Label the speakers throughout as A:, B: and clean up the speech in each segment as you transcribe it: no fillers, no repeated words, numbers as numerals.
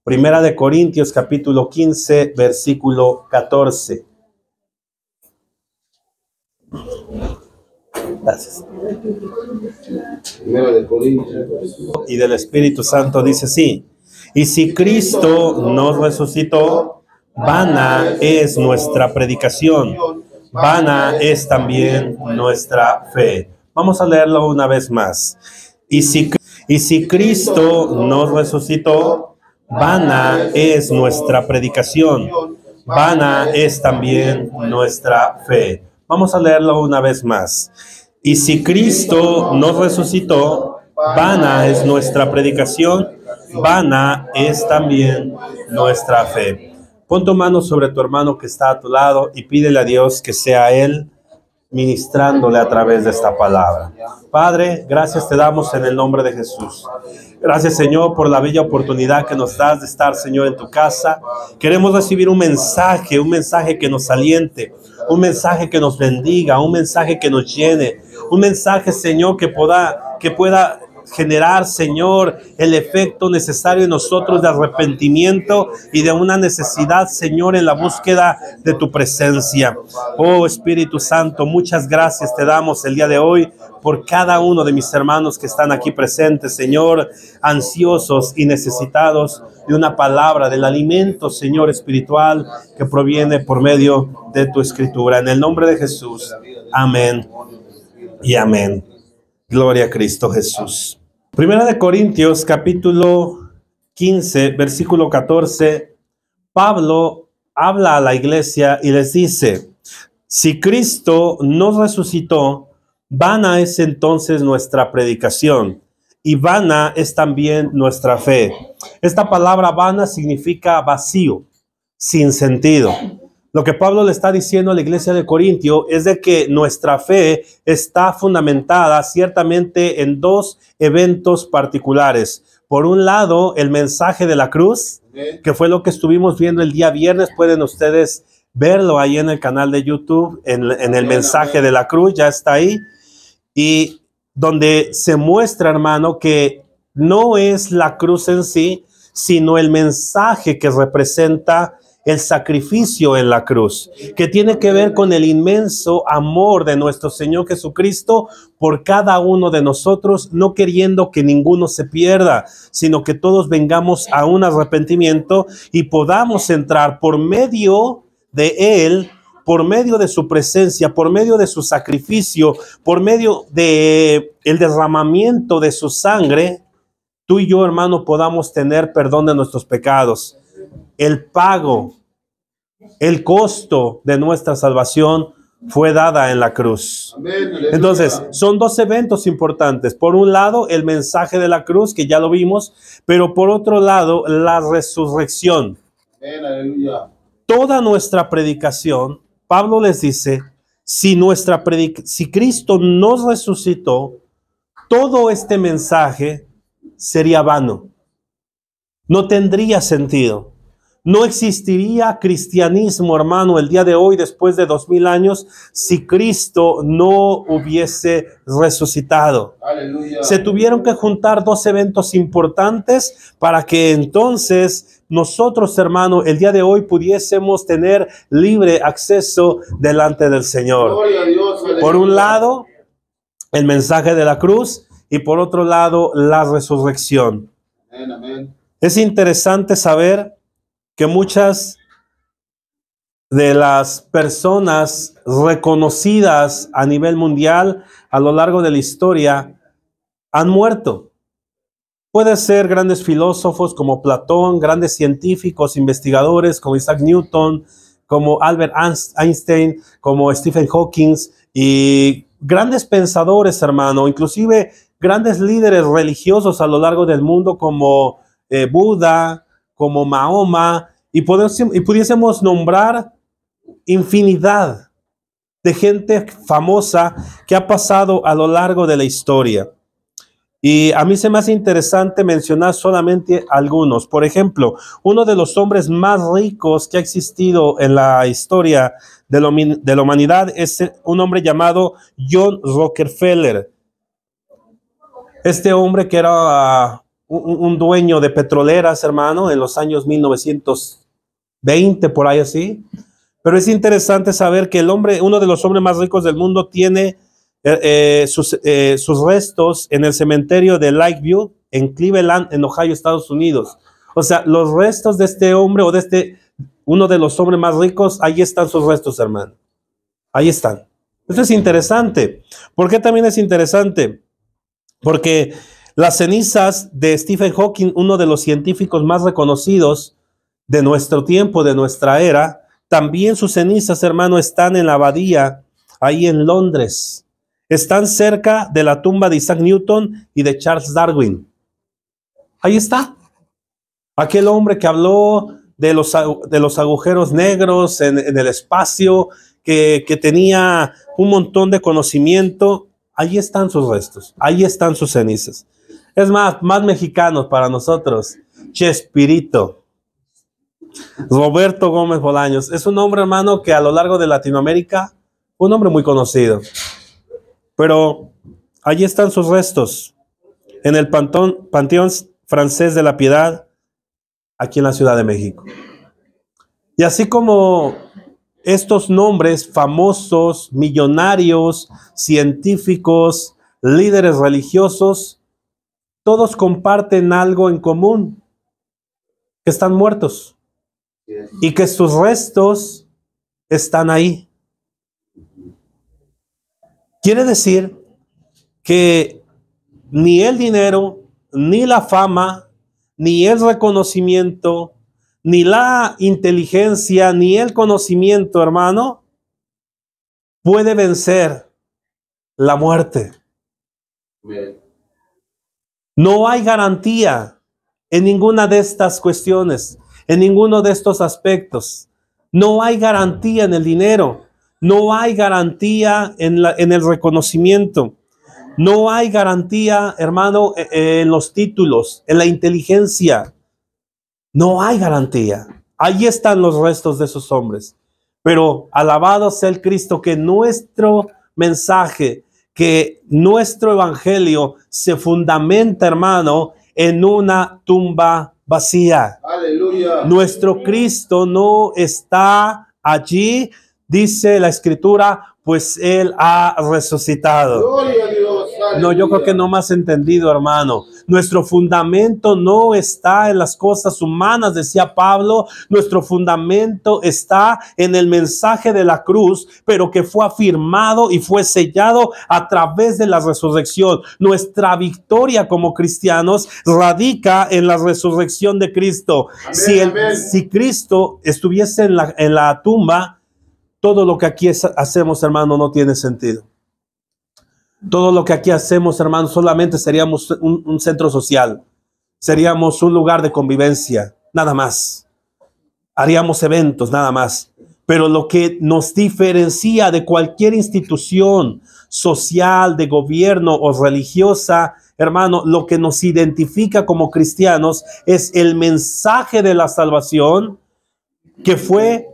A: Primera de Corintios, capítulo 15, versículo 14. Gracias.
B: Primera de Corintios.
A: Y del Espíritu Santo dice así: y si Cristo nos resucitó, vana es nuestra predicación, vana es también nuestra fe. Vamos a leerlo una vez más. Y si Cristo nos resucitó, vana es nuestra predicación, vana es también nuestra fe. Vamos a leerlo una vez más. Y si Cristo nos resucitó, vana es nuestra predicación, vana es también nuestra fe. Pon tu mano sobre tu hermano que está a tu lado y pídele a Dios que sea Él ministrándole a través de esta palabra. Padre, gracias te damos en el nombre de Jesús. Gracias, Señor, por la bella oportunidad que nos das de estar, Señor, en tu casa. Queremos recibir un mensaje que nos aliente, un mensaje que nos bendiga, un mensaje que nos llene, un mensaje, Señor, que pueda generar, Señor, el efecto necesario en nosotros de arrepentimiento y de una necesidad, Señor, en la búsqueda de tu presencia. Oh Espíritu Santo, muchas gracias te damos el día de hoy por cada uno de mis hermanos que están aquí presentes, Señor, ansiosos y necesitados de una palabra, del alimento, Señor, espiritual que proviene por medio de tu Escritura. En el nombre de Jesús, amén y amén. Gloria a Cristo Jesús. Primera de Corintios, capítulo 15, versículo 14. Pablo habla a la iglesia y les dice: si Cristo nos resucitó, vana es entonces nuestra predicación y vana es también nuestra fe. Esta palabra vana significa vacío, sin sentido. Lo que Pablo le está diciendo a la iglesia de Corintio es de que nuestra fe está fundamentada ciertamente en dos eventos particulares. Por un lado, el mensaje de la cruz, que fue lo que estuvimos viendo el día viernes. Pueden ustedes verlo ahí en el canal de YouTube, en el mensaje de la cruz, ya está ahí. Y donde se muestra, hermano, que no es la cruz en sí, sino el mensaje que representa el sacrificio en la cruz, que tiene que ver con el inmenso amor de nuestro Señor Jesucristo por cada uno de nosotros, no queriendo que ninguno se pierda, sino que todos vengamos a un arrepentimiento y podamos entrar por medio de Él, por medio de su presencia, por medio de su sacrificio, por medio de el derramamiento de su sangre, tú y yo, hermano, podamos tener perdón de nuestros pecados. El pago, el costo de nuestra salvación fue dada en la cruz. Entonces, son dos eventos importantes. Por un lado, el mensaje de la cruz, que ya lo vimos, pero por otro lado, la resurrección. Toda nuestra predicación, Pablo les dice, si Cristo nos resucitó, todo este mensaje sería vano. No tendría sentido. No existiría cristianismo, hermano, el día de hoy, después de 2000 años, si Cristo no hubiese resucitado. Aleluya. Se tuvieron que juntar dos eventos importantes para que entonces nosotros, hermano, el día de hoy pudiésemos tener libre acceso delante del Señor. Gloria a Dios, por un lado, el mensaje de la cruz y por otro lado, la resurrección. Amén, amén. Es interesante saber que muchas de las personas reconocidas a nivel mundial a lo largo de la historia han muerto. Puede ser grandes filósofos como Platón, grandes científicos, investigadores como Isaac Newton, como Albert Einstein, como Stephen Hawking y grandes pensadores, hermano, inclusive grandes líderes religiosos a lo largo del mundo como Buda, como Mahoma, y pudiésemos nombrar infinidad de gente famosa que ha pasado a lo largo de la historia. Y a mí se me hace interesante mencionar solamente algunos. Por ejemplo, uno de los hombres más ricos que ha existido en la historia de la humanidad es un hombre llamado John Rockefeller. Este hombre, que era un dueño de petroleras, hermano, en los años 1920, por ahí así. Pero es interesante saber que el hombre, uno de los hombres más ricos del mundo, tiene sus restos en el cementerio de Lakeview, en Cleveland, en Ohio, Estados Unidos. O sea, los restos de este hombre o de uno de los hombres más ricos, ahí están sus restos, hermano. Ahí están. Esto es interesante. ¿Por qué también es interesante? Porque las cenizas de Stephen Hawking, uno de los científicos más reconocidos de nuestro tiempo, de nuestra era, también sus cenizas, hermano, están en la abadía, ahí en Londres. Están cerca de la tumba de Isaac Newton y de Charles Darwin. Ahí está. Aquel hombre que habló de los agujeros negros en el espacio, que tenía un montón de conocimiento. Ahí están sus restos, ahí están sus cenizas. Es más mexicanos para nosotros. Chespirito. Roberto Gómez Bolaños. Es un hombre, hermano, que a lo largo de Latinoamérica, un hombre muy conocido. Pero allí están sus restos, en el Panteón Francés de la Piedad, aquí en la Ciudad de México. Y así como estos nombres famosos, millonarios, científicos, líderes religiosos, todos comparten algo en común, que están muertos y que sus restos están ahí. Quiere decir que ni el dinero, ni la fama, ni el reconocimiento, ni la inteligencia, ni el conocimiento, hermano, puede vencer la muerte. No hay garantía en ninguna de estas cuestiones, en ninguno de estos aspectos. No hay garantía en el dinero, no hay garantía en el reconocimiento, no hay garantía, hermano, en los títulos, en la inteligencia. No hay garantía. Ahí están los restos de esos hombres. Pero alabado sea el Cristo, que nuestro mensaje, que nuestro evangelio se fundamenta, hermano, en una tumba vacía. Aleluya. Nuestro Cristo no está allí, dice la Escritura, pues Él ha resucitado. Gloria a Dios. No, yo creo que no me has entendido, hermano. Nuestro fundamento no está en las cosas humanas, decía Pablo. Nuestro fundamento está en el mensaje de la cruz, pero que fue afirmado y fue sellado a través de la resurrección. Nuestra victoria como cristianos radica en la resurrección de Cristo. Amén, si Cristo estuviese en la tumba, todo lo que aquí hacemos, hermano, no tiene sentido. Todo lo que aquí hacemos, hermano, solamente seríamos un centro social. Seríamos un lugar de convivencia, nada más. Haríamos eventos, nada más. Pero lo que nos diferencia de cualquier institución social, de gobierno o religiosa, hermano, lo que nos identifica como cristianos es el mensaje de la salvación que fue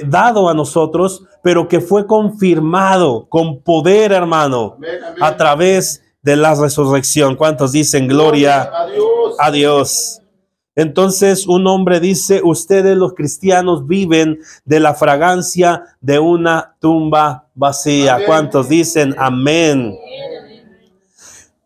A: dado a nosotros, pero que fue confirmado con poder, hermano, amén, amén, a través de la resurrección. ¿Cuántos dicen gloria a Dios? Entonces un hombre dice, ustedes los cristianos viven de la fragancia de una tumba vacía. Amén. ¿Cuántos dicen amén?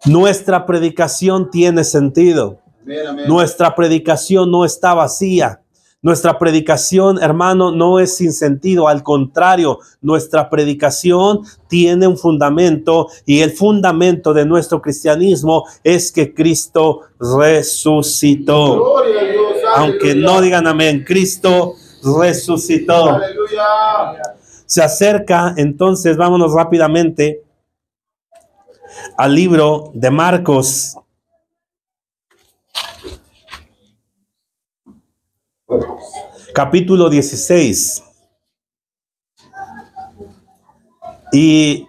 A: Nuestra predicación tiene sentido. Amén, amén. Nuestra predicación no está vacía. Nuestra predicación, hermano, no es sin sentido. Al contrario, nuestra predicación tiene un fundamento, y el fundamento de nuestro cristianismo es que Cristo resucitó. Gloria a Dios, aunque no digan amén, Cristo resucitó. Aleluya. Se acerca, entonces, vámonos rápidamente al libro de Marcos. Capítulo 16. Y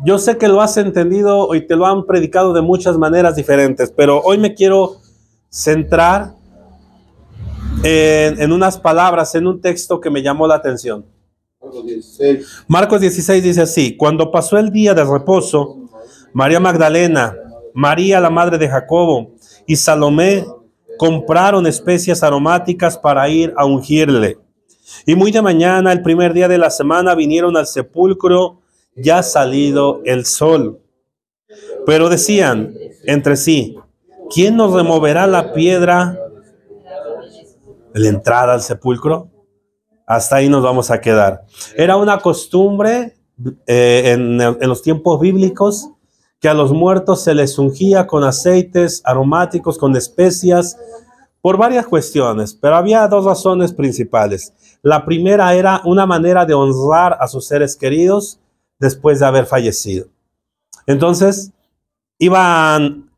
A: yo sé que lo has entendido y te lo han predicado de muchas maneras diferentes, pero hoy me quiero centrar en unas palabras, en un texto que me llamó la atención. Marcos 16 dice así: cuando pasó el día de reposo, María Magdalena, María la madre de Jacobo y Salomé compraron especias aromáticas para ir a ungirle. Y muy de mañana, el primer día de la semana, vinieron al sepulcro ya salido el sol. Pero decían entre sí, ¿quién nos removerá la piedra de la entrada al sepulcro? Hasta ahí nos vamos a quedar. Era una costumbre en los tiempos bíblicos que a los muertos se les ungía con aceites aromáticos, con especias, por varias cuestiones, pero había dos razones principales. La primera era una manera de honrar a sus seres queridos después de haber fallecido. Entonces, iban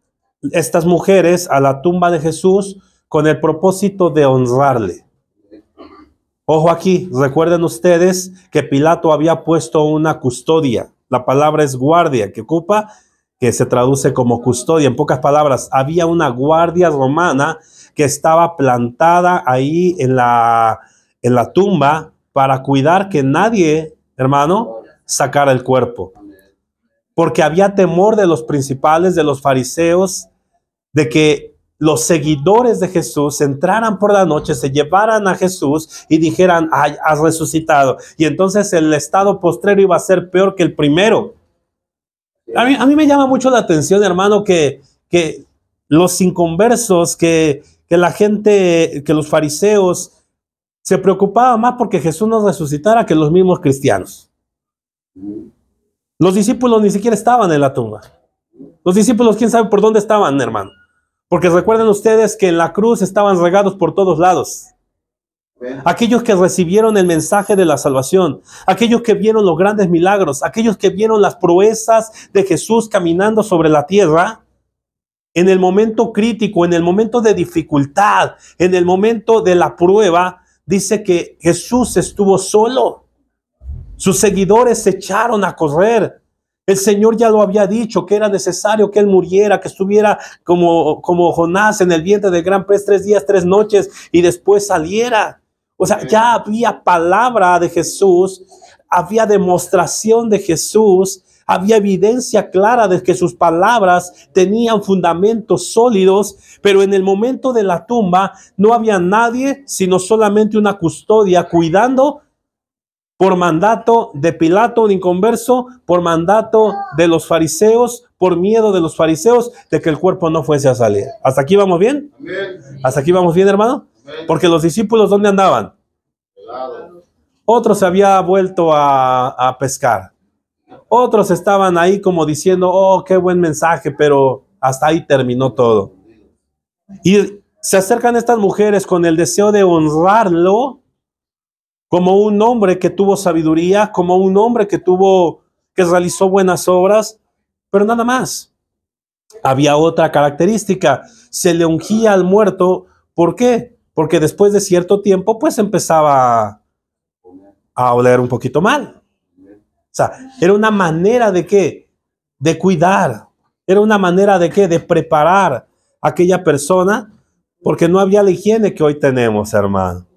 A: estas mujeres a la tumba de Jesús con el propósito de honrarle. Ojo aquí, recuerden ustedes que Pilato había puesto una custodia. La palabra es guardia, que se traduce como custodia. En pocas palabras, había una guardia romana que estaba plantada ahí en la tumba para cuidar que nadie, hermano, sacara el cuerpo. Porque había temor de los principales, de los fariseos, de que los seguidores de Jesús entraran por la noche, se llevaran a Jesús y dijeran, ay, has resucitado. Y entonces el estado postrero iba a ser peor que el primero. A mí me llama mucho la atención, hermano, que los inconversos, que la gente, que los fariseos se preocupaban más porque Jesús no resucitara que los mismos cristianos. Los discípulos ni siquiera estaban en la tumba. Los discípulos, quién sabe por dónde estaban, hermano. Porque recuerden ustedes que en la cruz estaban regados por todos lados. Aquellos que recibieron el mensaje de la salvación, aquellos que vieron los grandes milagros, aquellos que vieron las proezas de Jesús caminando sobre la tierra, en el momento crítico, en el momento de dificultad, en el momento de la prueba, dice que Jesús estuvo solo. Sus seguidores se echaron a correr. El Señor ya lo había dicho, que era necesario que Él muriera, que estuviera como Jonás en el vientre del gran pez 3 días, 3 noches y después saliera. O sea, ya había palabra de Jesús, había demostración de Jesús, había evidencia clara de que sus palabras tenían fundamentos sólidos, pero en el momento de la tumba no había nadie, sino solamente una custodia cuidando por mandato de Pilato, un inconverso, por mandato de los fariseos, por miedo de los fariseos de que el cuerpo no fuese a salir. ¿Hasta aquí vamos bien? Amén. ¿Hasta aquí vamos bien, hermano? Amén. Porque los discípulos, ¿dónde andaban? Otros se había vuelto a pescar. Otros estaban ahí como diciendo, oh, qué buen mensaje, pero hasta ahí terminó todo. Y se acercan estas mujeres con el deseo de honrarlo como un hombre que tuvo sabiduría, como un hombre que realizó buenas obras, pero nada más. Había otra característica, se le ungía al muerto. ¿Por qué? Porque después de cierto tiempo, pues empezaba a oler un poquito mal. O sea, era una manera de ¿qué? De cuidar. Era una manera de ¿qué? De preparar a aquella persona, porque no había la higiene que hoy tenemos, hermano.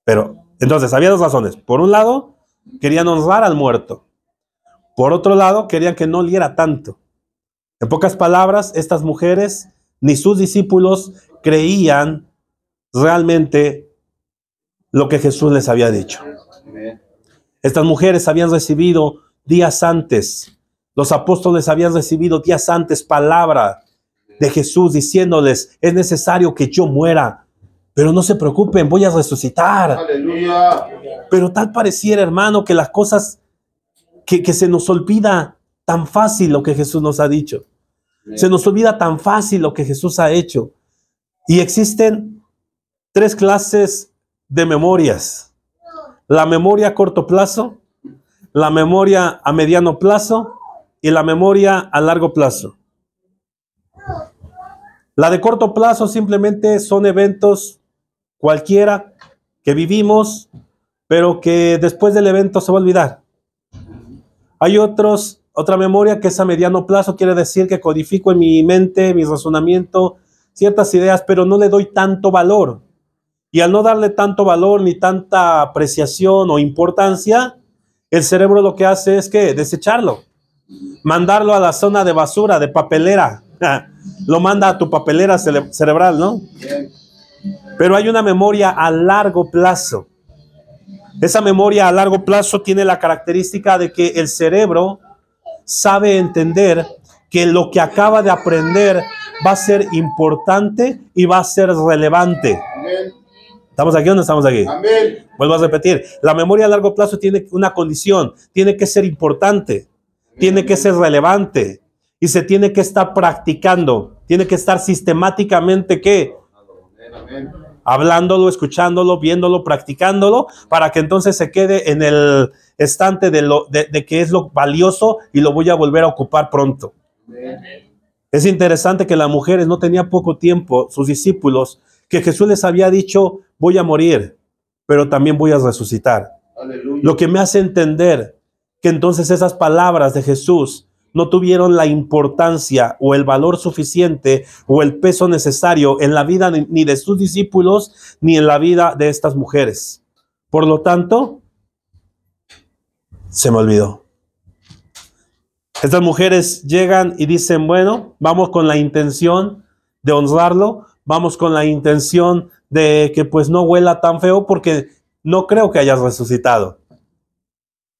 A: Pero entonces, había dos razones. Por un lado, querían honrar al muerto. Por otro lado, querían que no oliera tanto. En pocas palabras, estas mujeres ni sus discípulos creían realmente lo que Jesús les había dicho. Estas mujeres habían recibido días antes, los apóstoles habían recibido días antes palabra de Jesús diciéndoles, es necesario que yo muera. Pero no se preocupen, voy a resucitar. Aleluya. Pero tal pareciera, hermano, que las cosas, que se nos olvida tan fácil lo que Jesús nos ha dicho. Se nos olvida tan fácil lo que Jesús ha hecho. Y existen 3 clases de memorias. La memoria a corto plazo, la memoria a mediano plazo y la memoria a largo plazo. La de corto plazo simplemente son eventos cualquiera que vivimos, pero que después del evento se va a olvidar. Hay otra memoria que es a mediano plazo, quiere decir que codifico en mi mente, mi razonamiento, ciertas ideas, pero no le doy tanto valor. Y al no darle tanto valor ni tanta apreciación o importancia, el cerebro lo que hace es que desecharlo, mandarlo a la zona de basura, de papelera. lo manda a tu papelera cerebral, ¿no? Pero hay una memoria a largo plazo. Esa memoria a largo plazo tiene la característica de que el cerebro sabe entender que lo que acaba de aprender va a ser importante y va a ser relevante. ¿Estamos aquí o no estamos aquí? Amén. Vuelvo a repetir, la memoria a largo plazo tiene una condición, tiene que ser importante, tiene que ser relevante y se tiene que estar practicando, tiene que estar sistemáticamente, ¿qué? Hablándolo, escuchándolo, viéndolo, practicándolo, para que entonces se quede en el estante de que es lo valioso y lo voy a volver a ocupar pronto. Es interesante que las mujeres no tenían poco tiempo, sus discípulos, que Jesús les había dicho, voy a morir, pero también voy a resucitar. Aleluya. Lo que me hace entender que entonces esas palabras de Jesús no tuvieron la importancia o el valor suficiente o el peso necesario en la vida ni de sus discípulos ni en la vida de estas mujeres. Por lo tanto, se me olvidó. Estas mujeres llegan y dicen, bueno, vamos con la intención de honrarlo, vamos con la intención de que pues no huela tan feo porque no creo que haya resucitado.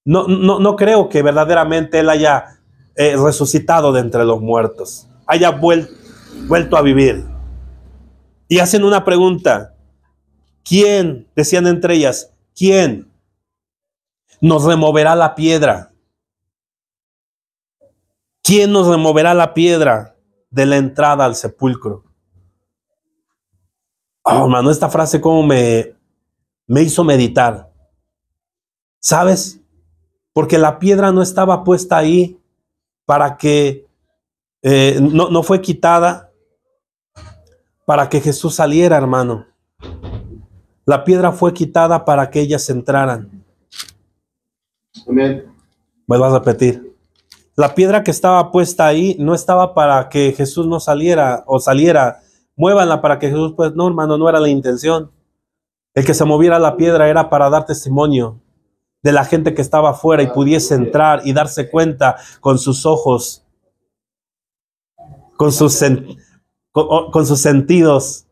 A: No creo que verdaderamente él haya resucitado de entre los muertos, haya vuelto a vivir. Y hacen una pregunta. ¿Quién? Decían entre ellas, ¿quién nos removerá la piedra? ¿Quién nos removerá la piedra de la entrada al sepulcro? Oh, hermano, esta frase como me hizo meditar. ¿Sabes? Porque la piedra no estaba puesta ahí para que, no fue quitada para que Jesús saliera, hermano. La piedra fue quitada para que ellas entraran. Amén. Vuelvo a repetir. La piedra que estaba puesta ahí no estaba para que Jesús no saliera o saliera. Muévanla para que Jesús, pues no, hermano, no era la intención. El que se moviera la piedra era para dar testimonio de la gente que estaba afuera y pudiese entrar y darse cuenta con sus ojos, con sus sentidos,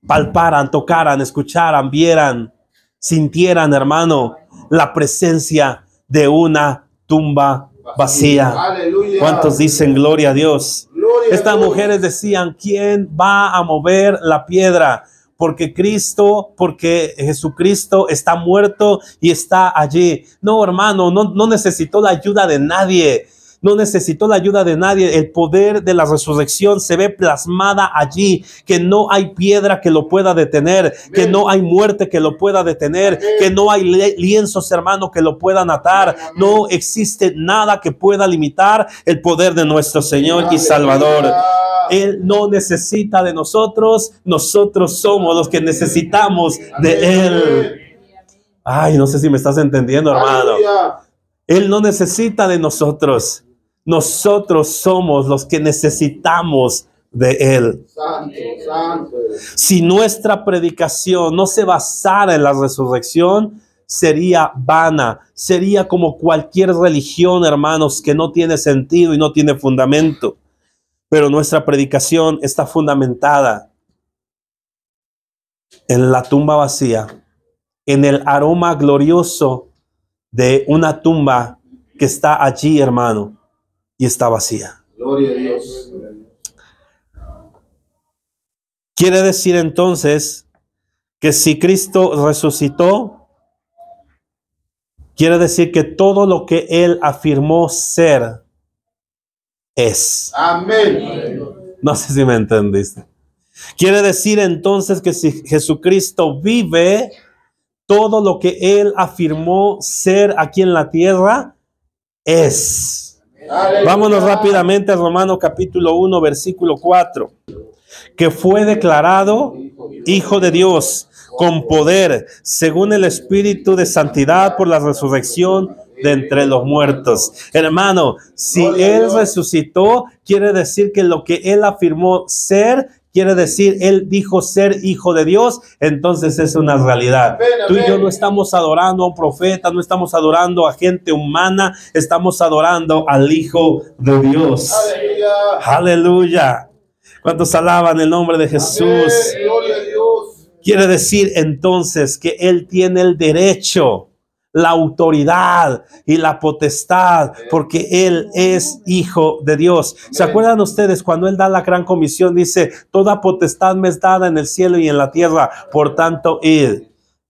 A: palparan, tocaran, escucharan, vieran, sintieran, hermano, la presencia de una tumba vacía. Aleluya. ¿Cuántos dicen gloria a Dios? Gloria. Estas mujeres decían, ¿quién va a mover la piedra? Porque Jesucristo está muerto y está allí. No, hermano, no necesitó la ayuda de nadie. No necesitó la ayuda de nadie. El poder de la resurrección se ve plasmada allí, que no hay piedra que lo pueda detener, que no hay muerte que lo pueda detener, que no hay lienzos, hermano, que lo puedan atar. No existe nada que pueda limitar el poder de nuestro Señor y Salvador. Él no necesita de nosotros, nosotros somos los que necesitamos de Él. Ay, no sé si me estás entendiendo, hermano. Él no necesita de nosotros. Nosotros somos los que necesitamos de Él. Santo, santo. Si nuestra predicación no se basara en la resurrección, sería vana, sería como cualquier religión, hermanos, que no tiene sentido y no tiene fundamento. Pero nuestra predicación está fundamentada en la tumba vacía, en el aroma glorioso de una tumba que está allí, hermano, y está vacía. Gloria a Dios. Quiere decir entonces que si Cristo resucitó, quiere decir que todo lo que Él afirmó ser es. Amén. No sé si me entendiste. Quiere decir entonces que si Jesucristo vive, todo lo que Él afirmó ser aquí en la tierra es. Vámonos rápidamente a Romanos capítulo 1, versículo 4. Que fue declarado Hijo de Dios con poder, según el Espíritu de santidad por la resurrección de entre los muertos. Hermano, si Él resucitó, quiere decir que lo que Él afirmó ser, quiere decir, Él dijo ser Hijo de Dios, entonces es una realidad. Tú y yo no estamos adorando a un profeta, no estamos adorando a gente humana, estamos adorando al Hijo de Dios. Aleluya. Aleluya. ¿Cuántos alaban el nombre de Jesús?
B: Amén. Gloria a Dios.
A: Quiere decir entonces que Él tiene el derecho, la autoridad y la potestad, porque Él es Hijo de Dios. ¿Se acuerdan ustedes cuando Él da la gran comisión? Dice, toda potestad me es dada en el cielo y en la tierra, por tanto, id.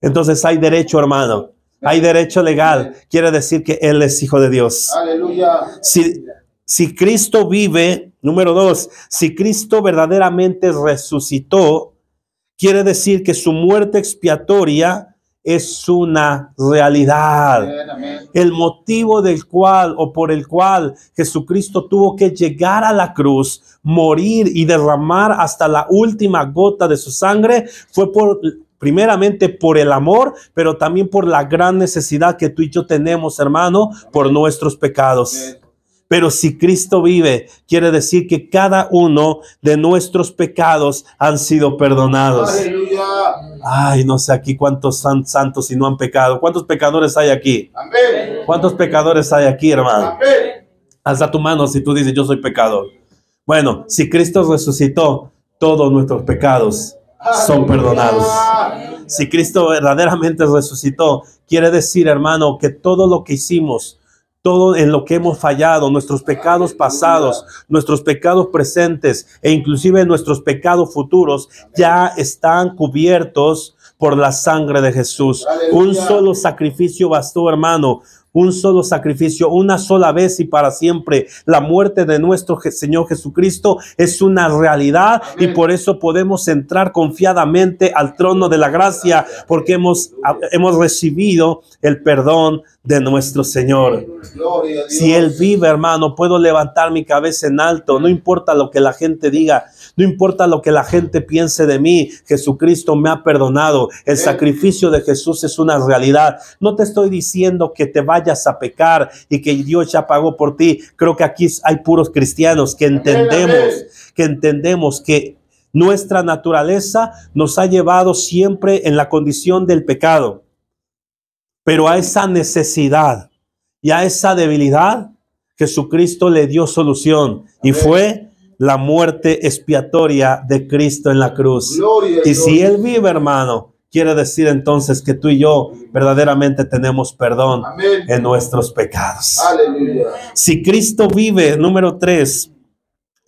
A: Entonces hay derecho, hermano. Hay derecho legal. Quiere decir que Él es Hijo de Dios.
B: Aleluya.
A: Si Cristo vive, número 2, si Cristo verdaderamente resucitó, quiere decir que su muerte expiatoria es una realidad.
B: Amén, amén.
A: El motivo del cual o por el cual Jesucristo tuvo que llegar a la cruz, morir y derramar hasta la última gota de su sangre fue primeramente por el amor, pero también por la gran necesidad que tú y yo tenemos, hermano, por nuestros pecados. Pero si Cristo vive, quiere decir que cada uno de nuestros pecados han sido perdonados.
B: Aleluya.
A: Ay, no sé aquí cuántos santos y no han pecado. ¿Cuántos pecadores hay aquí?
B: Amén.
A: ¿Cuántos pecadores hay aquí, hermano?
B: Amén.
A: Alza tu mano si tú dices, yo soy pecador. Bueno, si Cristo resucitó, todos nuestros pecados son perdonados. Si Cristo verdaderamente resucitó, quiere decir, hermano, que todo lo que hicimos, todo en lo que hemos fallado, nuestros pecados pasados, nuestros pecados presentes e inclusive nuestros pecados futuros ya están cubiertos por la sangre de Jesús. Un solo sacrificio bastó, hermano. Un solo sacrificio, una sola vez y para siempre. La muerte de nuestro Señor Jesucristo es una realidad. Amén. Y por eso podemos entrar confiadamente al trono de la gracia, porque hemos recibido el perdón de nuestro Señor. Si Él vive, hermano, puedo levantar mi cabeza en alto. No importa lo que la gente diga, no importa lo que la gente piense de mí. Jesucristo me ha perdonado. El sacrificio de Jesús es una realidad. No te estoy diciendo que te vayas a pecar y que Dios ya pagó por ti. Creo que aquí hay puros cristianos que entendemos que nuestra naturaleza nos ha llevado siempre en la condición del pecado. Pero a esa necesidad y a esa debilidad, Jesucristo le dio solución y fue la muerte expiatoria de Cristo en la cruz. Y si Él vive, hermano, quiere decir entonces que tú y yo verdaderamente tenemos perdón. Amén. En nuestros pecados.
B: Aleluya.
A: Si Cristo vive, número 3,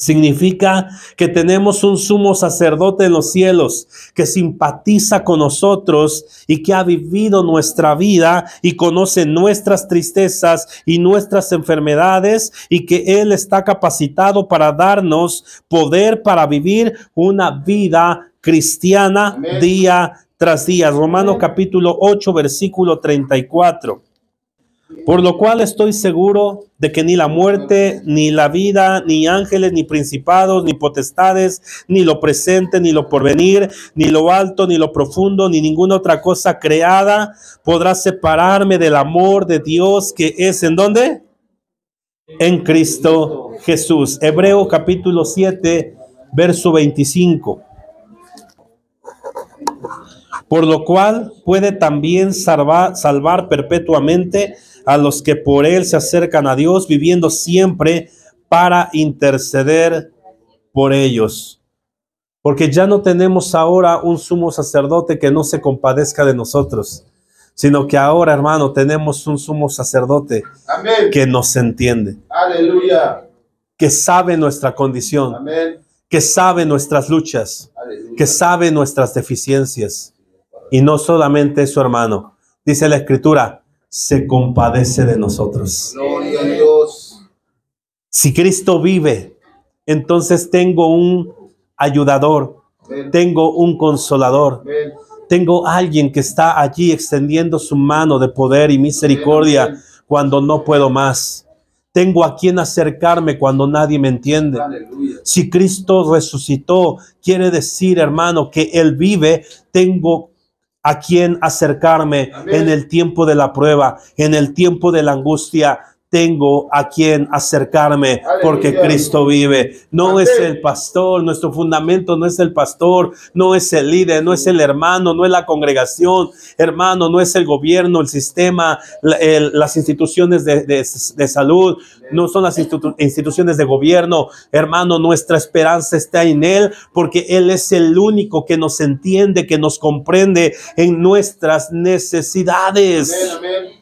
A: significa que tenemos un sumo sacerdote en los cielos que simpatiza con nosotros y que ha vivido nuestra vida y conoce nuestras tristezas y nuestras enfermedades, y que Él está capacitado para darnos poder para vivir una vida cristiana. Amén. Día tras día. Romanos capítulo 8, versículo 34. Por lo cual estoy seguro de que ni la muerte, ni la vida, ni ángeles, ni principados, ni potestades, ni lo presente, ni lo porvenir, ni lo alto, ni lo profundo, ni ninguna otra cosa creada podrá separarme del amor de Dios que es, ¿en dónde? En Cristo Jesús. Hebreo capítulo 7, verso 25. Por lo cual puede también salvar perpetuamente a los que por Él se acercan a Dios, viviendo siempre para interceder por ellos. Porque ya no tenemos ahora un sumo sacerdote que no se compadezca de nosotros, sino que ahora, hermano, tenemos un sumo sacerdote. Amén. Que nos entiende.
B: Aleluya.
A: Que sabe nuestra condición.
B: Amén.
A: Que sabe nuestras luchas.
B: Aleluya.
A: Que sabe nuestras deficiencias. Y no solamente eso, hermano. Dice la Escritura, se compadece de nosotros.
B: Gloria a Dios.
A: Si Cristo vive, entonces tengo un ayudador. Amén. Tengo un consolador. Amén. Tengo alguien que está allí extendiendo su mano de poder y misericordia. Amén. Cuando no puedo más. Tengo a quien acercarme cuando nadie me entiende. Aleluya. Si Cristo resucitó, quiere decir, hermano, que Él vive. Tengo a quien acercarme. Amén. En el tiempo de la prueba, en el tiempo de la angustia. tengo a quien acercarme porque Cristo vive. No es el pastor, nuestro fundamento no es el pastor, no es el líder, no es el hermano, no es la congregación, hermano, no es el gobierno, el sistema, las instituciones de salud, no son las instituciones de gobierno, hermano. Nuestra esperanza está en Él, porque Él es el único que nos entiende, que nos comprende en nuestras necesidades.
B: Amén, amén.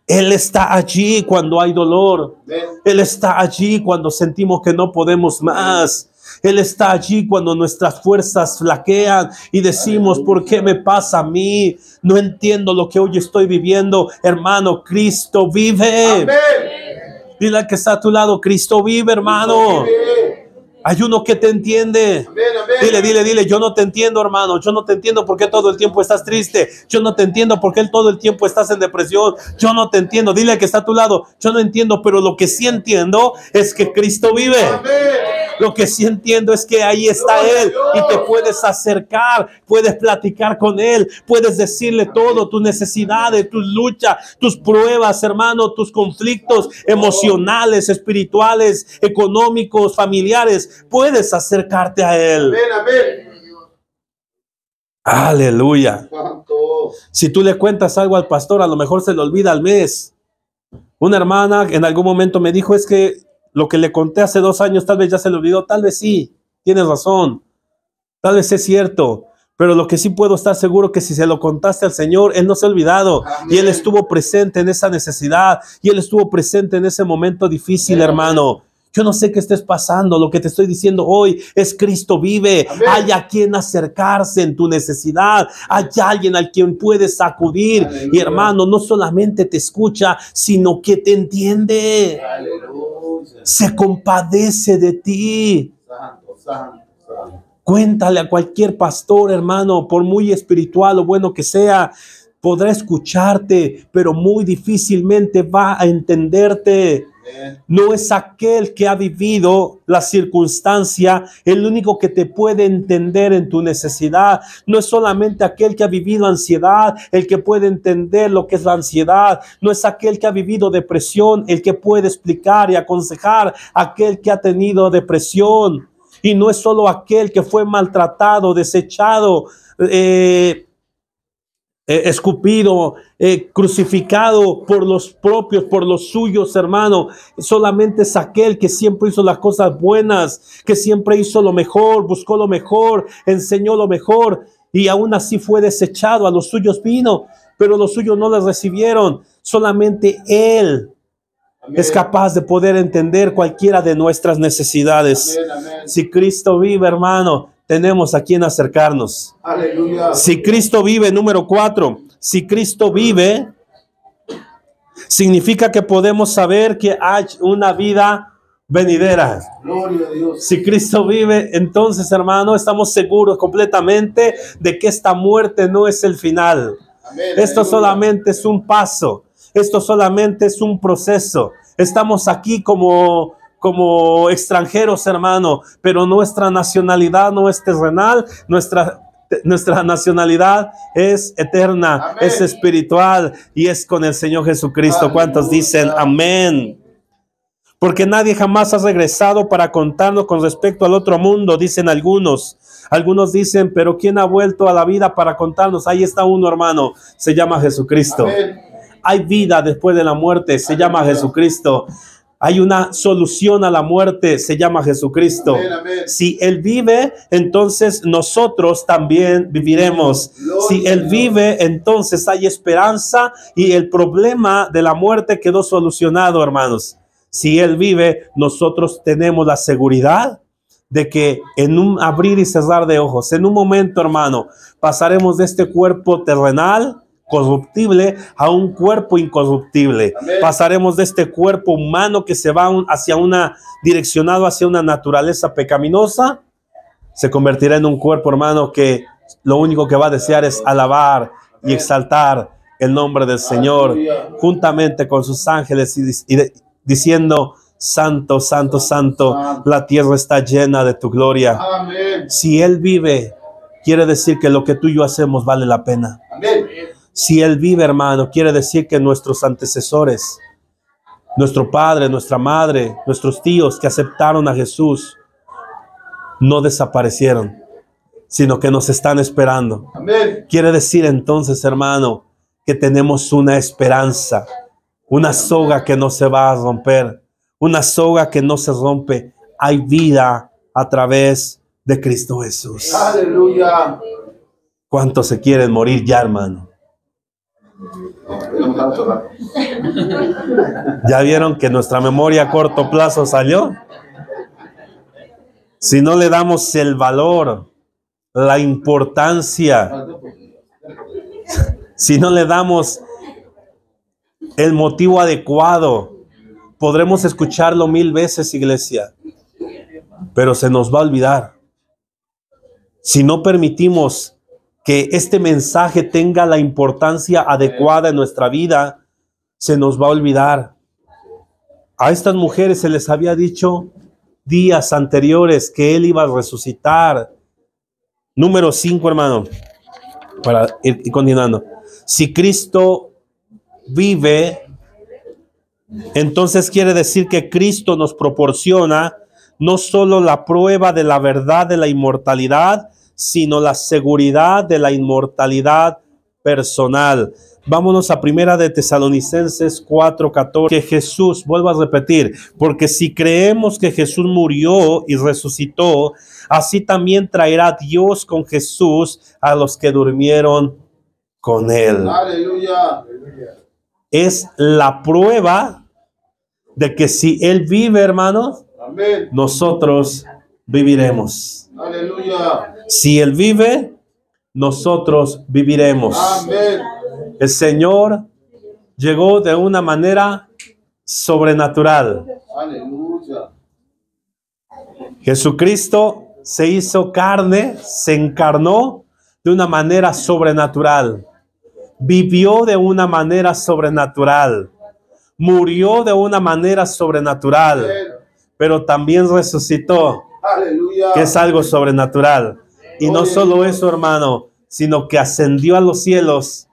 A: Él está allí cuando hay dolor. Él está allí cuando sentimos que no podemos más. Él está allí cuando nuestras fuerzas flaquean y decimos, ¿por qué me pasa a mí? No entiendo lo que hoy estoy viviendo. Hermano, Cristo vive.
B: Amén.
A: Dile al que está a tu lado, Cristo vive, hermano. Hay uno que te entiende. Dile, yo no te entiendo, hermano. Yo no te entiendo por qué todo el tiempo estás triste. Yo no te entiendo por qué todo el tiempo estás en depresión. Yo no te entiendo. Dile al que está a tu lado, yo no entiendo, pero lo que sí entiendo es que Cristo vive. Lo que sí entiendo es que ahí está Él y te puedes acercar, puedes platicar con Él, puedes decirle todo, tus necesidades, tus luchas, tus pruebas, hermano, tus conflictos emocionales, espirituales, económicos, familiares. Puedes acercarte a Él.
B: Amén, amén.
A: Aleluya.
B: Santo.
A: Si tú le cuentas algo al pastor, a lo mejor se le olvida al mes. Una hermana en algún momento me dijo, es que lo que le conté hace 2 años tal vez ya se le olvidó. Tal vez sí, tienes razón. Tal vez es cierto. Pero lo que sí puedo estar seguro que si se lo contaste al Señor, Él no se ha olvidado. Amén. Y Él estuvo presente en esa necesidad. Y Él estuvo presente en ese momento difícil, amén, hermano. Yo no sé qué estés pasando. Lo que te estoy diciendo hoy es Cristo vive. Amén. Hay a quien acercarse en tu necesidad. Hay alguien al quien puedes acudir. Aleluya. Y hermano, no solamente te escucha, sino que te entiende. Aleluya. Se compadece de ti.
B: Santo, santo, santo.
A: Cuéntale a cualquier pastor, hermano, por muy espiritual o bueno que sea, podrá escucharte, pero muy difícilmente va a entenderte. No es aquel que ha vivido la circunstancia el único que te puede entender en tu necesidad. No es solamente aquel que ha vivido ansiedad el que puede entender lo que es la ansiedad. No es aquel que ha vivido depresión el que puede explicar y aconsejar a aquel que ha tenido depresión. Y no es solo aquel que fue maltratado, desechado, escupido, crucificado por los propios, por los suyos, hermano. Solamente es aquel que siempre hizo las cosas buenas, que siempre hizo lo mejor, buscó lo mejor, enseñó lo mejor, y aún así fue desechado. A los suyos vino, pero los suyos no les recibieron. Solamente Él es capaz de poder entender cualquiera de nuestras necesidades. Amén, amén. Si Cristo vive, hermano, tenemos a quien acercarnos.
B: Aleluya.
A: Si Cristo vive, número 4, si Cristo vive, significa que podemos saber que hay una vida venidera.
B: Gloria a Dios.
A: Si Cristo vive, entonces, hermano, estamos seguros completamente de que esta muerte no es el final.
B: Amén,
A: esto
B: aleluya.
A: solamente es un paso. Esto solamente es un proceso. Estamos aquí como extranjeros, hermano, pero nuestra nacionalidad no es terrenal, nuestra nacionalidad es eterna, amén, es espiritual y es con el Señor Jesucristo. Aleluya. ¿Cuántos dicen amén? Porque nadie jamás ha regresado para contarnos con respecto al otro mundo, dicen algunos. Algunos dicen, pero ¿quién ha vuelto a la vida para contarnos? Ahí está uno, hermano, se llama Jesucristo. Amén. Hay vida después de la muerte, se llama Jesucristo. Hay una solución a la muerte, se llama Jesucristo. Amén, amén. Si Él vive, entonces nosotros también viviremos. Si Él vive, entonces hay esperanza y el problema de la muerte quedó solucionado, hermanos. Si Él vive, nosotros tenemos la seguridad de que en un abrir y cerrar de ojos, en un momento, hermano, pasaremos de este cuerpo terrenal corruptible a un cuerpo incorruptible. Amén. Pasaremos de este cuerpo humano que se va direccionado hacia una naturaleza pecaminosa, se convertirá en un cuerpo, hermano, que lo único que va a desear es alabar y exaltar el nombre del Señor. Aleluya. Juntamente con sus ángeles y diciendo: Santo, santo, santo, la tierra está llena de tu gloria. Amén. Si Él vive, quiere decir que lo que tú y yo hacemos vale la pena. Amén. Si Él vive, hermano, quiere decir que nuestros antecesores nuestro padre, nuestra madre, nuestros tíos que aceptaron a Jesús, no desaparecieron, sino que nos están esperando.
B: Amén.
A: Quiere decir entonces, hermano, que tenemos una esperanza, una soga que no se va a romper, una soga que no se rompe. Hay vida a través de Cristo Jesús.
B: Aleluya.
A: ¿Cuántos se quieren morir ya, hermano? ¿Ya vieron que nuestra memoria a corto plazo salió? Si no le damos el valor, la importancia, si no le damos el motivo adecuado, podremos escucharlo 1000 veces, iglesia, pero se nos va a olvidar. Si no permitimos que este mensaje tenga la importancia adecuada en nuestra vida, se nos va a olvidar. A estas mujeres se les había dicho días anteriores que Él iba a resucitar. Número 5, hermano, para ir continuando. Si Cristo vive, entonces quiere decir que Cristo nos proporciona no solo la prueba de la verdad de la inmortalidad, sino la seguridad de la inmortalidad personal. Vámonos a Primera de Tesalonicenses 4:14. Que Jesús, vuelvo a repetir, porque si creemos que Jesús murió y resucitó, así también traerá Dios con Jesús a los que durmieron con Él.
B: Aleluya.
A: Es la prueba de que si Él vive, hermanos,
B: Amén.
A: nosotros viviremos.
B: Aleluya.
A: Si Él vive, nosotros viviremos.
B: Amén.
A: El Señor llegó de una manera sobrenatural.
B: Aleluya.
A: Jesucristo se hizo carne, se encarnó de una manera sobrenatural. Vivió de una manera sobrenatural. Murió de una manera sobrenatural. Pero también resucitó,
B: Aleluya.
A: que es algo sobrenatural. Y no solo eso, hermano, sino que ascendió a los cielos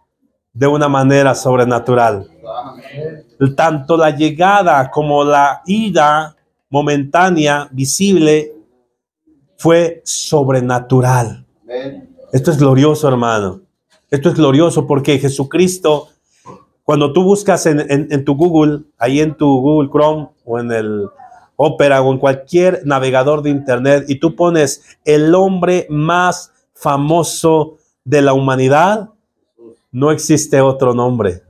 A: de una manera sobrenatural. Tanto la llegada como la ida momentánea, visible, fue sobrenatural.
B: Amén.
A: Esto es glorioso, hermano. Esto es glorioso porque Jesucristo, cuando tú buscas en tu Google, ahí en tu Google Chrome o en el Opera o en cualquier navegador de internet, y tú pones el hombre más famoso de la humanidad, no existe otro nombre.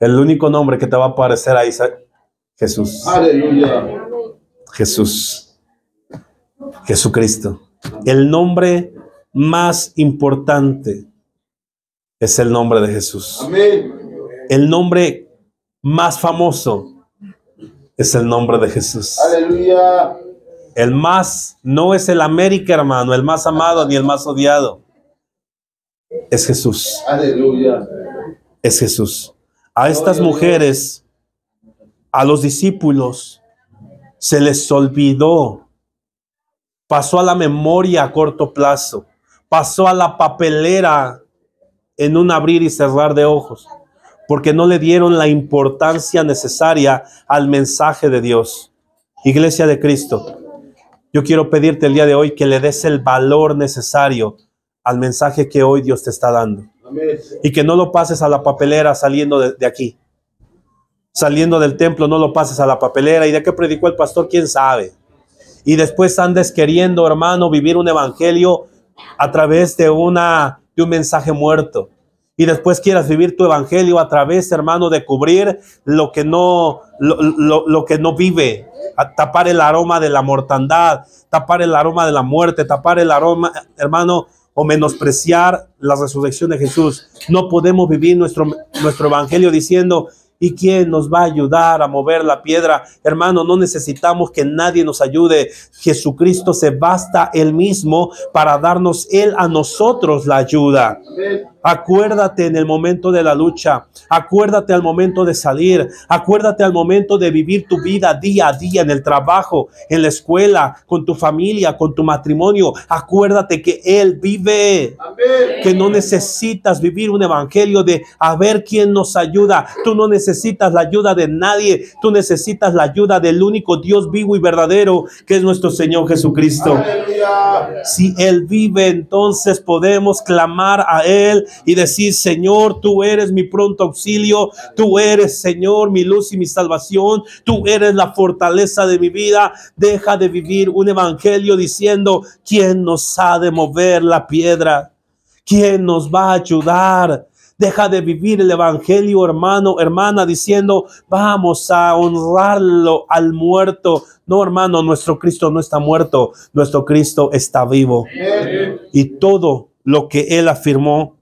A: El único nombre que te va a aparecer ahí es Jesús.
B: Aleluya.
A: Jesús. Jesucristo. El nombre más importante es el nombre de Jesús.
B: Amén.
A: El nombre más famoso es el nombre de Jesús.
B: Aleluya.
A: El más, no es el América, hermano, el más amado ni el más odiado. Es Jesús.
B: Aleluya.
A: Es Jesús. A estas mujeres, a los discípulos, se les olvidó. Pasó a la memoria a corto plazo. Pasó a la papelera en un abrir y cerrar de ojos, porque no le dieron la importancia necesaria al mensaje de Dios. Iglesia de Cristo, yo quiero pedirte el día de hoy que le des el valor necesario al mensaje que hoy Dios te está dando.
B: Amén.
A: Y que no lo pases a la papelera saliendo de aquí. Saliendo del templo, no lo pases a la papelera. ¿Y de qué predicó el pastor? ¿Quién sabe? Y después andes queriendo, hermano, vivir un evangelio a través de un mensaje muerto. Y después quieras vivir tu evangelio a través, hermano, de cubrir lo que no vive. A tapar el aroma de la mortandad, tapar el aroma de la muerte, tapar el aroma, hermano, o menospreciar la resurrección de Jesús. No podemos vivir nuestro evangelio diciendo: ¿y quién nos va a ayudar a mover la piedra? Hermano, no necesitamos que nadie nos ayude. Jesucristo se basta Él mismo para darnos Él a nosotros la ayuda.
B: Amén.
A: Acuérdate en el momento de la lucha, acuérdate al momento de salir, acuérdate al momento de vivir tu vida día a día en el trabajo, en la escuela, con tu familia, con tu matrimonio. Acuérdate que Él vive, que no necesitas vivir un evangelio de a ver quién nos ayuda. Tú no necesitas la ayuda de nadie, tú necesitas la ayuda del único Dios vivo y verdadero, que es nuestro Señor Jesucristo.
B: Aleluya.
A: Si Él vive, entonces podemos clamar a Él y decir: Señor, tú eres mi pronto auxilio, tú eres, Señor, mi luz y mi salvación, tú eres la fortaleza de mi vida. Deja de vivir un evangelio diciendo: ¿quién nos ha de mover la piedra? ¿Quién nos va a ayudar? Deja de vivir el evangelio, hermano, hermana, diciendo: vamos a honrarlo al muerto. No, hermano, nuestro Cristo no está muerto, nuestro Cristo está vivo.
B: Amén.
A: Y todo lo que Él afirmó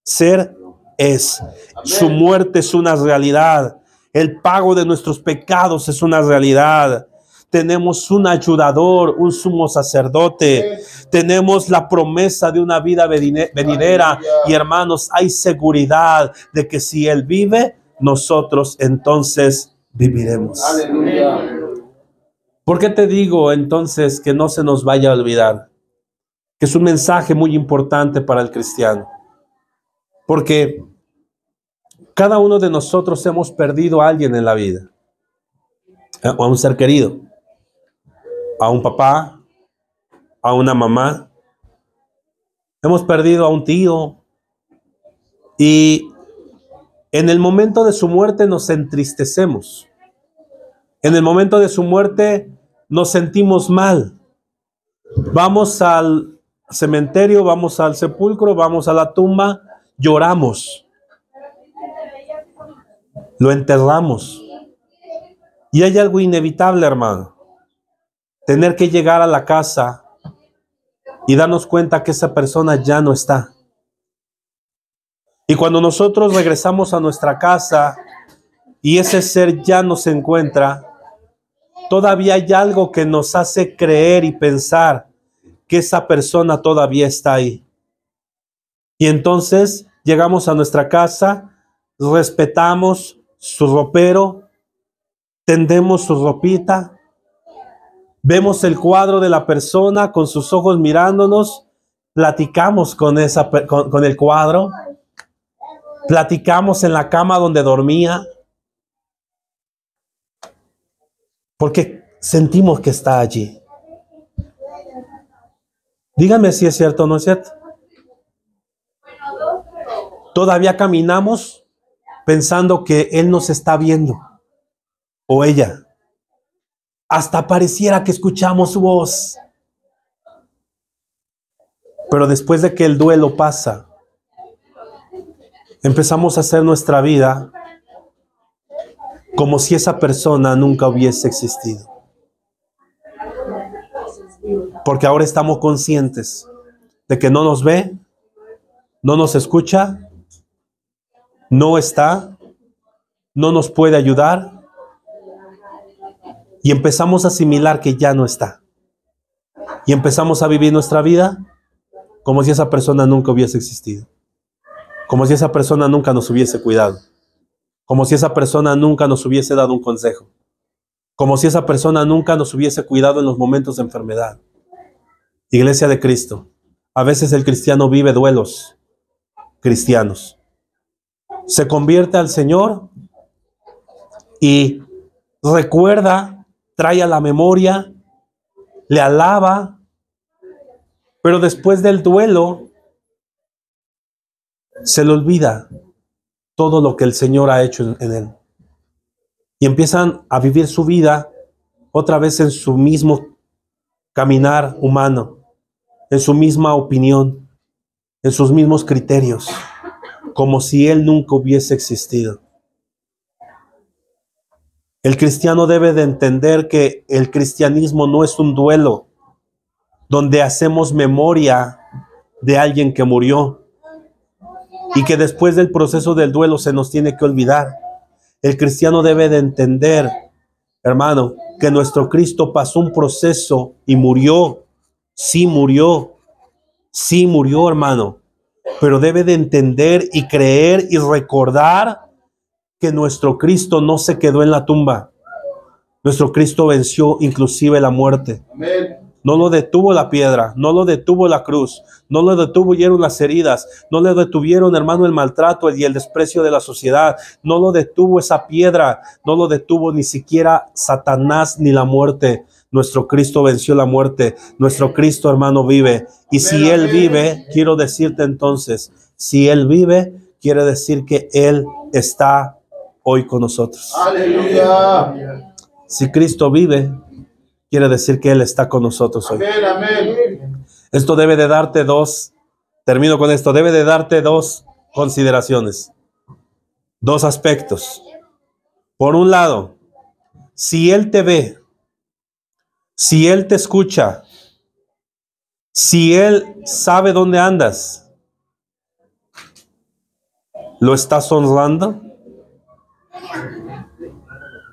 A: ser es. Su muerte es una realidad. El pago de nuestros pecados es una realidad. Tenemos un ayudador, un sumo sacerdote. Tenemos la promesa de una vida venidera. Y hermanos, hay seguridad de que si Él vive, nosotros entonces viviremos.
B: Aleluya.
A: ¿Por qué te digo entonces que no se nos vaya a olvidar? Que es un mensaje muy importante para el cristiano. Porque cada uno de nosotros hemos perdido a alguien en la vida. A un ser querido. A un papá. A una mamá. Hemos perdido a un tío. Y en el momento de su muerte nos entristecemos. En el momento de su muerte nos sentimos mal. Vamos al cementerio, vamos al sepulcro, vamos a la tumba, lloramos. Lo enterramos. Y hay algo inevitable, hermano. Tener que llegar a la casa y darnos cuenta que esa persona ya no está. Y cuando nosotros regresamos a nuestra casa y ese ser ya no se encuentra, todavía hay algo que nos hace creer y pensar que esa persona todavía está ahí. Y entonces llegamos a nuestra casa, respetamos su ropero, tendemos su ropita, vemos el cuadro de la persona con sus ojos mirándonos, platicamos con el cuadro, platicamos en la cama donde dormía, porque sentimos que está allí. Dígame si es cierto o no es cierto. Todavía caminamos pensando que Él nos está viendo, o ella. Hasta pareciera que escuchamos su voz. Pero después de que el duelo pasa, empezamos a hacer nuestra vida como si esa persona nunca hubiese existido. Porque ahora estamos conscientes de que no nos ve, no nos escucha, no está, no nos puede ayudar. Y empezamos a asimilar que ya no está. Y empezamos a vivir nuestra vida como si esa persona nunca hubiese existido. Como si esa persona nunca nos hubiese cuidado. Como si esa persona nunca nos hubiese dado un consejo. Como si esa persona nunca nos hubiese cuidado en los momentos de enfermedad. Iglesia de Cristo, a veces el cristiano vive duelos cristianos. Se convierte al Señor y recuerda, trae a la memoria, le alaba, pero después del duelo se le olvida todo lo que el Señor ha hecho en él. Y empiezan a vivir su vida otra vez en su mismo caminar humano, en su misma opinión, en sus mismos criterios, como si Él nunca hubiese existido. El cristiano debe de entender que el cristianismo no es un duelo donde hacemos memoria de alguien que murió y que después del proceso del duelo se nos tiene que olvidar. El cristiano debe de entender, hermano, que nuestro Cristo pasó un proceso y murió. Sí murió, hermano. pero debe de entender y creer y recordar que nuestro Cristo no se quedó en la tumba. Nuestro Cristo venció inclusive la muerte.
B: Amén.
A: No lo detuvo la piedra, no lo detuvo la cruz, no lo detuvieron las heridas, no le detuvieron, hermano, el maltrato y el desprecio de la sociedad, no lo detuvo esa piedra, no lo detuvo ni siquiera Satanás ni la muerte. Nuestro Cristo venció la muerte, nuestro Cristo, hermano, vive. Y si Él vive, quiero decirte entonces, si Él vive, quiere decir que Él está hoy con nosotros.
B: Aleluya.
A: Si Cristo vive, quiere decir que Él está con nosotros hoy.
B: Amén, amén.
A: Esto debe de darte termino con esto, debe de darte dos consideraciones, dos aspectos. Por un lado, si Él te ve, si Él te escucha, si Él sabe dónde andas, ¿lo estás honrando?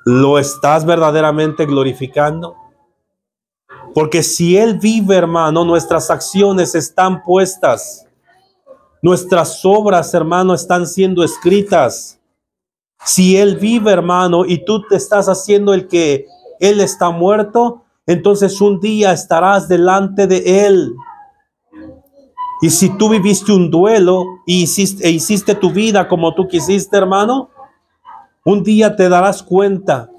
A: ¿Lo estás verdaderamente glorificando? Porque si Él vive, hermano, nuestras acciones están puestas. Nuestras obras, hermano, están siendo escritas. Si Él vive, hermano, y tú te estás haciendo el que Él está muerto, entonces un día estarás delante de Él. Y si tú viviste un duelo y hiciste tu vida como tú quisiste, hermano, un día te darás cuenta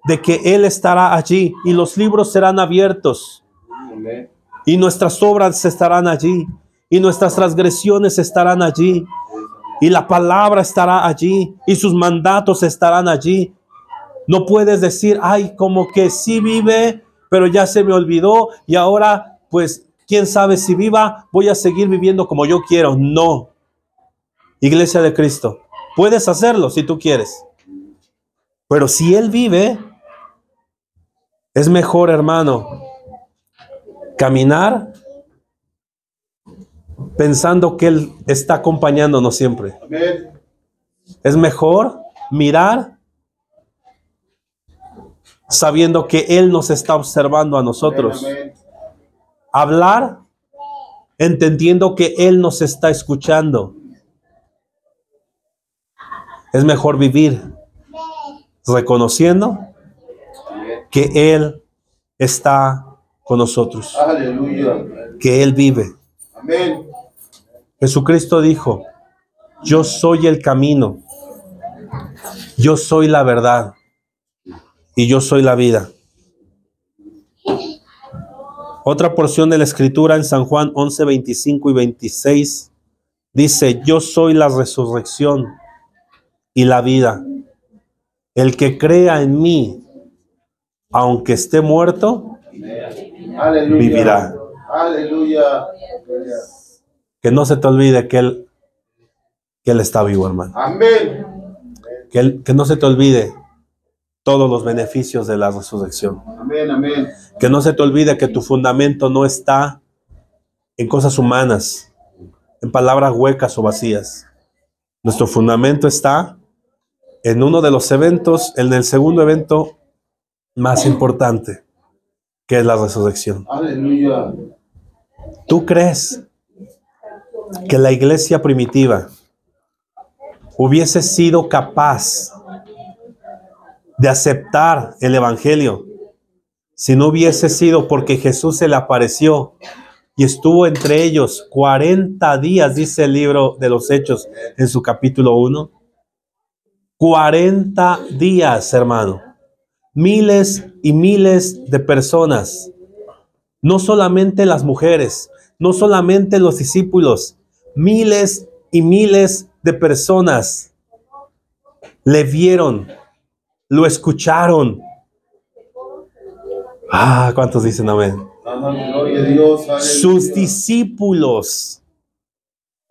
A: de que Él estará allí y los libros serán abiertos.
B: Amén.
A: Y nuestras obras estarán allí y nuestras transgresiones estarán allí y la palabra estará allí y sus mandatos estarán allí. No puedes decir, ay, como que sí vive, pero ya se me olvidó y ahora, pues, quién sabe si viva, voy a seguir viviendo como yo quiero. No. Iglesia de Cristo, puedes hacerlo si tú quieres. Pero si Él vive, es mejor, hermano, caminar pensando que Él está acompañándonos siempre.
B: Amén.
A: Es mejor mirar sabiendo que Él nos está observando a nosotros.
B: Amén.
A: Hablar entendiendo que Él nos está escuchando. Es mejor vivir reconociendo que Él está con nosotros,
B: Aleluya.
A: que Él vive.
B: Amén.
A: Jesucristo dijo, yo soy el camino, yo soy la verdad y yo soy la vida. Otra porción de la Escritura en San Juan 11, 25 y 26 dice, yo soy la resurrección y la vida. El que crea en mí, aunque esté muerto,
B: Aleluya.
A: vivirá.
B: Aleluya.
A: Que no se te olvide que Él está vivo, hermano.
B: Amén.
A: Que no se te olvide todos los beneficios de la resurrección.
B: Amén, amén.
A: Que no se te olvide que tu fundamento no está en cosas humanas, en palabras huecas o vacías. Nuestro fundamento está en uno de los eventos, en el segundo evento más importante, que es la resurrección.
B: Aleluya.
A: ¿Tú crees que la iglesia primitiva hubiese sido capaz de aceptar el evangelio si no hubiese sido porque Jesús se le apareció y estuvo entre ellos 40 días, dice el libro de los Hechos en su capítulo 1? 40 días, hermano. Miles y miles de personas. No solamente las mujeres, no solamente los discípulos, miles y miles de personas le vieron, lo escucharon. Ah, ¿cuántos dicen amén?
B: Gloria a Dios. Aleluya.
A: Sus discípulos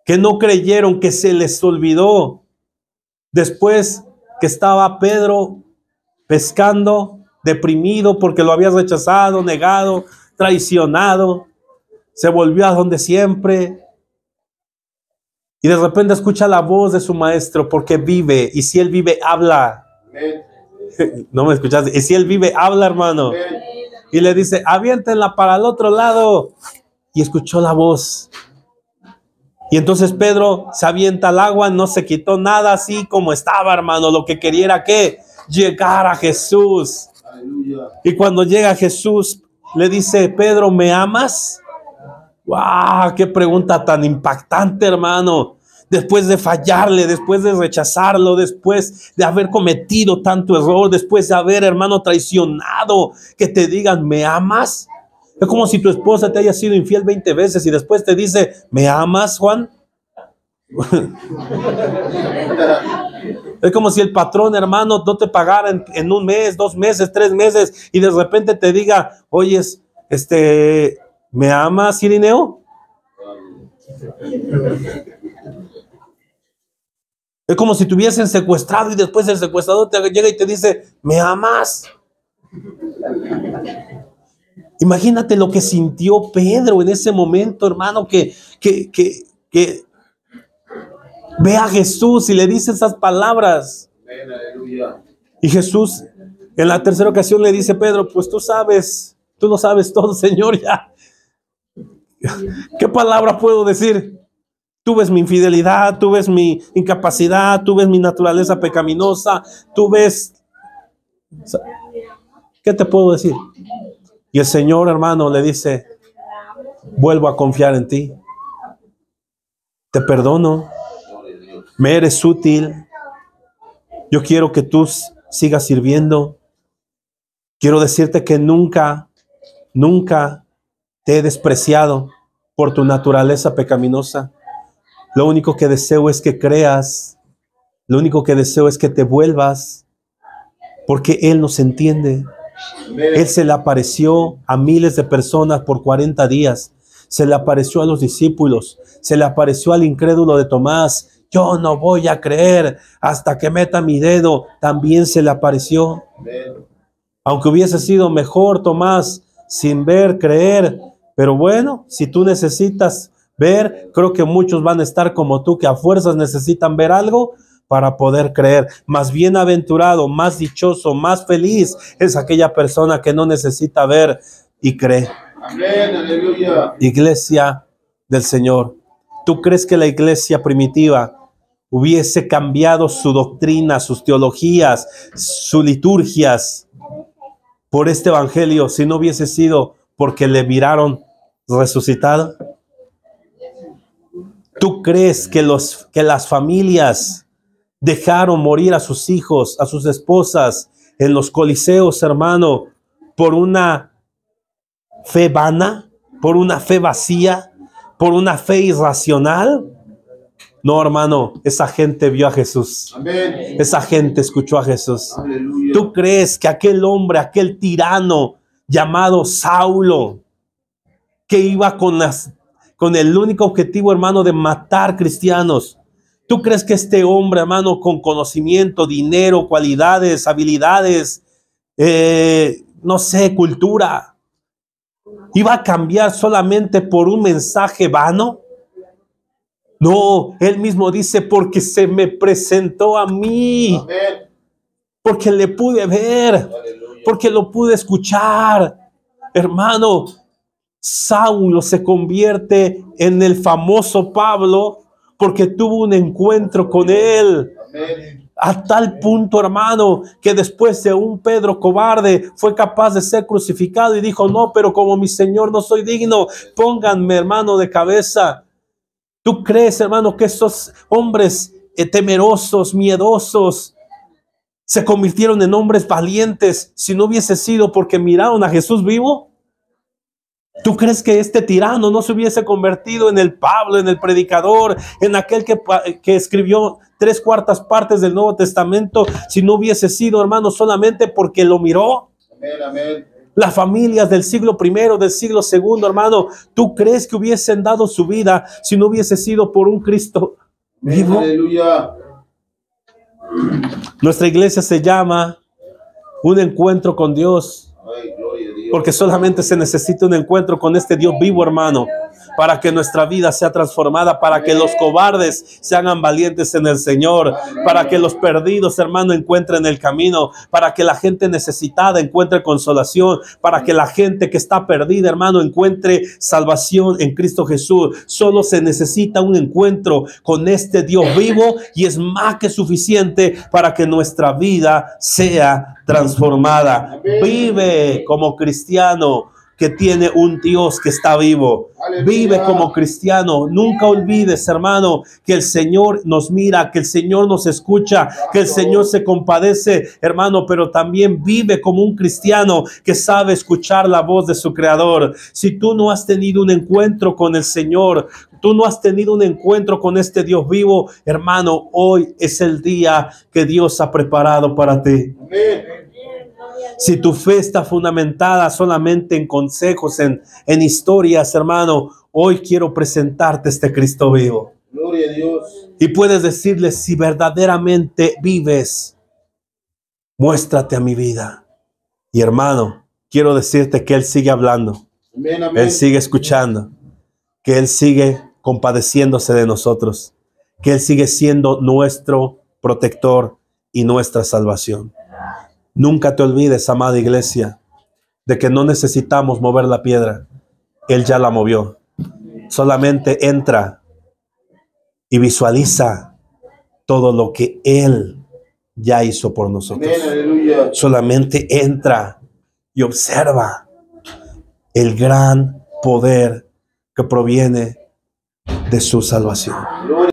A: que no creyeron, que se les olvidó. Después que estaba Pedro pescando, deprimido porque lo había rechazado, negado, traicionado, se volvió a donde siempre. Y de repente escucha la voz de su maestro porque vive. Y si Él vive, habla.
B: Amén.
A: No me escuchaste. Y si Él vive, habla, hermano.
B: Amén.
A: Y le dice, aviéntenla para el otro lado. Y escuchó la voz. Y entonces Pedro se avienta al agua, no se quitó nada, así como estaba, hermano. Lo que quería era que llegar a Jesús.
B: Aleluya.
A: Y cuando llega Jesús, le dice: Pedro, ¿me amas? ¡Wow! ¡Qué pregunta tan impactante, hermano! Después de fallarle, después de rechazarlo, después de haber cometido tanto error, después de haber, hermano, traicionado, que te digan: ¿me amas? Es como si tu esposa te haya sido infiel 20 veces y después te dice: ¿me amas, Juan? Es como si el patrón, hermano, no te pagara en un mes, 2 meses, 3 meses y de repente te diga: oye, ¿me amas, Irineo? Es como si te hubiesen secuestrado y después el secuestrador te llega y te dice: ¿me amas? Imagínate lo que sintió Pedro en ese momento, hermano, que ve a Jesús y le dice esas palabras.
B: Amén, aleluya.
A: Y Jesús en la tercera ocasión le dice: Pedro, pues tú lo sabes todo, Señor, ya. ¿Qué palabra puedo decir? Tú ves mi infidelidad, tú ves mi incapacidad, tú ves mi naturaleza pecaminosa, tú ves... ¿Qué te puedo decir? Y el Señor, hermano, le dice: vuelvo a confiar en ti. Te perdono. Me eres útil. Yo quiero que tú sigas sirviendo. Quiero decirte que nunca te he despreciado por tu naturaleza pecaminosa. Lo único que deseo es que creas. Lo único que deseo es que te vuelvas, porque Él nos entiende. Él se le apareció a miles de personas por 40 días. Se le apareció a los discípulos. Se le apareció al incrédulo de Tomás. Yo no voy a creer hasta que meta mi dedo. También se le apareció. Aunque hubiese sido mejor, Tomás, sin ver, creer. Pero bueno, si tú necesitas ver, creo que muchos van a estar como tú, que a fuerzas necesitan ver algo para poder creer. Más bienaventurado, más dichoso, más feliz es aquella persona que no necesita ver y cree.
B: Amén, aleluya.
A: Iglesia del Señor, ¿tú crees que la iglesia primitiva hubiese cambiado su doctrina, sus teologías, sus liturgias por este evangelio si no hubiese sido porque le miraron resucitado? ¿Tú crees que las familias dejaron morir a sus hijos, a sus esposas en los coliseos, hermano, por una fe vana, por una fe vacía, por una fe irracional? No, hermano, esa gente vio a Jesús.
B: Amén.
A: Esa gente escuchó a Jesús.
B: Aleluya.
A: ¿Tú crees que aquel hombre, aquel tirano llamado Saulo, que iba con el único objetivo, hermano, de matar cristianos? ¿Tú crees que este hombre, hermano, con conocimiento, dinero, cualidades, habilidades, no sé, cultura, iba a cambiar solamente por un mensaje vano? No, él mismo dice: porque se me presentó a mí,
B: Amén.
A: porque le pude ver,
B: Aleluya.
A: porque lo pude escuchar. Hermano, Saulo se convierte en el famoso Pablo porque tuvo un encuentro con él.
B: Amén.
A: A tal punto, hermano, que después de un Pedro cobarde fue capaz de ser crucificado y dijo: no, pero como mi Señor no soy digno, pónganme, hermano, de cabeza. ¿Tú crees, hermano, que esos hombres temerosos, miedosos, se convirtieron en hombres valientes si no hubiese sido porque miraron a Jesús vivo? ¿Tú crees que este tirano no se hubiese convertido en el Pablo, en el predicador, en aquel que escribió 3/4 partes del Nuevo Testamento, si no hubiese sido, hermano, solamente porque lo miró?
B: Amén, amén.
A: Las familias del siglo I, del siglo II, hermano, ¿tú crees que hubiesen dado su vida si no hubiese sido por un Cristo vivo?
B: Aleluya.
A: Nuestra iglesia se llama Un Encuentro con Dios,
B: Ay, gloria a Dios.
A: porque solamente se necesita un encuentro con este Dios vivo, hermano, para que nuestra vida sea transformada, para que los cobardes se hagan valientes en el Señor, para que los perdidos, hermano, encuentren el camino, para que la gente necesitada encuentre consolación, para que la gente que está perdida, hermano, encuentre salvación en Cristo Jesús. Solo se necesita un encuentro con este Dios vivo y es más que suficiente para que nuestra vida sea transformada. Vive como cristiano que tiene un Dios que está vivo. Vive como cristiano. Nunca olvides, hermano, que el Señor nos mira, que el Señor nos escucha, que el Señor se compadece, hermano, pero también vive como un cristiano que sabe escuchar la voz de su Creador. Si tú no has tenido un encuentro con el Señor, tú no has tenido un encuentro con este Dios vivo, hermano, hoy es el día que Dios ha preparado para ti. Si tu fe está fundamentada solamente en consejos, en historias, hermano, hoy quiero presentarte este Cristo vivo.
B: Gloria a Dios.
A: Y puedes decirle, si verdaderamente vives, muéstrate a mi vida. Y hermano, quiero decirte que Él sigue hablando.
B: Amén, amén.
A: Él sigue escuchando. Que Él sigue compadeciéndose de nosotros. Que Él sigue siendo nuestro protector y nuestra salvación. Nunca te olvides, amada iglesia, de que no necesitamos mover la piedra. Él ya la movió. Solamente entra y visualiza todo lo que Él ya hizo por nosotros.
B: Amén, aleluya.
A: Solamente entra y observa el gran poder que proviene de su salvación.
B: Gloria